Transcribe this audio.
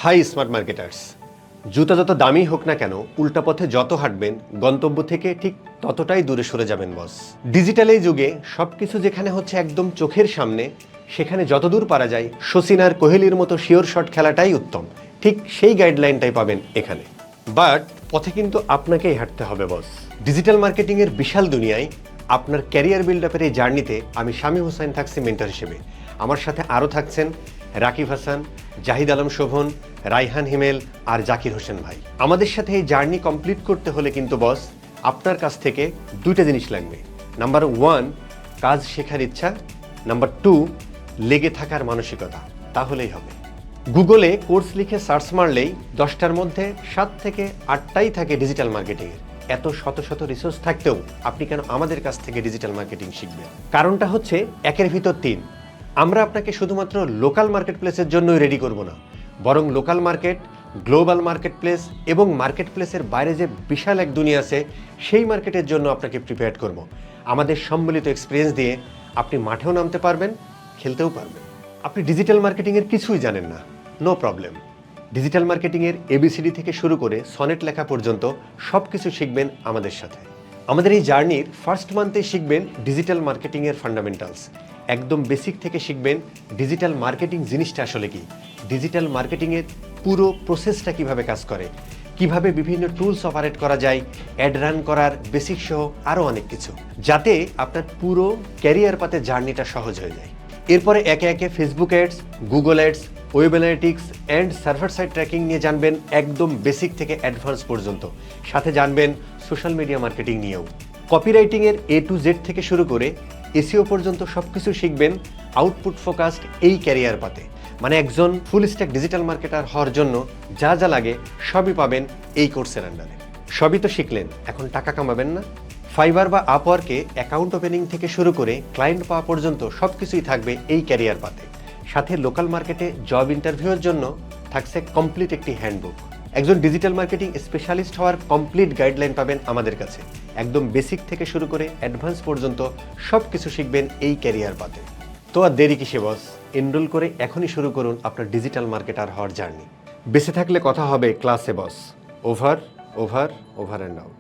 High smart marketers, জুতা যত দামি হোক না কেন উল্টা পথে যত হাঁটবেন গন্তব্য থেকে ঠিক ততটাই দূরে সরে যাবেন বস। ডিজিটাল এই যুগে সবকিছু যেখানে হচ্ছে একদম চোখের সামনে, সেখানে যতদূর পারা যায় শচীন আর কোহলির মতো শিওর শট খেলাটাই উত্তম। ঠিক সেই গাইডলাইনটাই পাবেন এখানে। বাট পথে কিন্তু আপনাকেই হাঁটতে হবে বস। ডিজিটাল মার্কেটিংয়ের বিশাল দুনিয়ায় আপনার ক্যারিয়ার বিল্ড আপের এই জার্নিতে আমি শামীম হোসেন থাকছি মেন্টর হিসেবে। আমার সাথে আরও থাকছেন রাকিব হাসান, জাহিদ আলম শোভন, রাইহান হিমেল আর জাকির হোসেন ভাই। আমাদের সাথে এই জার্নি কমপ্লিট করতে হলে কিন্তু বস আপনার কাছ থেকে দুইটা জিনিস লাগবে। নাম্বার 1, কাজ শেখার ইচ্ছা। নাম্বার 2, লেগে থাকার মানসিকতা। তাহলেই হবে। গুগলে কোর্স লিখে সার্চ মারলেই 10টার মধ্যে 7 থেকে 8টাই থাকে ডিজিটাল মার্কেটিংয়ের। এত শত শত রিসোর্স থাকতেও আপনি কেন আমাদের কাছ থেকে ডিজিটাল মার্কেটিং শিখবেন? কারণটা হচ্ছে 1-এর ভিতর 3। আমরা আপনাকে শুধুমাত্র লোকাল মার্কেট প্লেসের জন্যই রেডি করব না, বরং local market, global market place এবং মার্কেট প্লেসের বাইরে যে বিশাল এক দুনিয়া আছে সেই মার্কেটের জন্য আপনাকে প্রিপেয়ার করব। আমাদের সম্মিলিত এক্সপিরিয়েন্স দিয়ে আপনি মাঠেও নামতে পারবেন, খেলতেও পারবেন। আপনি ডিজিটাল মার্কেটিংয়ের কিছুই জানেন না, নো প্রবলেম। ডিজিটাল মার্কেটিংয়ের এবিসিডি থেকে শুরু করে সনেট লেখা পর্যন্ত সব কিছু শিখবেন আমাদের সাথে। আমাদের এই জার্নির ফার্স্ট মান্থেই শিখবেন ডিজিটাল মার্কেটিংয়ের ফান্ডামেন্টালস। একদম বেসিক থেকে শিখবেন ডিজিটাল মার্কেটিং জিনিসটা আসলে কি, ডিজিটাল মার্কেটিংয়ের পুরো প্রসেসটা কিভাবে কাজ করে, কিভাবে বিভিন্ন টুলস অপারেট করা যায়, অ্যাড রান করার বেসিক সহ আরও অনেক কিছু, যাতে আপনার পুরো ক্যারিয়ার পাতে জার্নিটা সহজ হয়ে যায়। এরপরে একে একে Facebook ads, Google ads, web analytics and server side tracking নিয়ে জানবেন একদম বেসিক থেকে অ্যাডভান্স পর্যন্ত। সাথে জানবেন সোশ্যাল মিডিয়া মার্কেটিং নিয়েও। কপিরাইটিংয়ের A to Z থেকে শুরু করে এসইও পর্যন্ত সব কিছু শিখবেন আউটপুট ফোকাসড এই ক্যারিয়ার পাতে। মানে একজন ফুল স্ট্যাক ডিজিটাল মার্কেটার হওয়ার জন্য যা যা লাগে সবই পাবেন এই কোর্সের আন্ডারে। সবই তো শিখলেন, এখন টাকা কামাবেন না? ফাইবার বা আপওয়ার্কে অ্যাকাউন্ট ওপেনিং থেকে শুরু করে ক্লায়েন্ট পাওয়া পর্যন্ত সব কিছুই থাকবে এই ক্যারিয়ার পাতে। সাথে লোকাল মার্কেটে জব ইন্টারভিউয়ের জন্য থাকছে কমপ্লিট একটি হ্যান্ডবুক। একজন ডিজিটাল মার্কেটিং স্পেশালিস্ট হওয়ার কমপ্লিট গাইডলাইন পাবেন আমাদের কাছে। একদম বেসিক থেকে শুরু করে অ্যাডভান্স পর্যন্ত সব কিছু শিখবেন এই ক্যারিয়ার পাতে। তো আর দেরি কিসে বস, এনরোল করে এখনই শুরু করুন আপনার ডিজিটাল মার্কেটার হওয়ার জার্নি। বেঁচে থাকলে কথা হবে ক্লাসে boss. Over over over and out.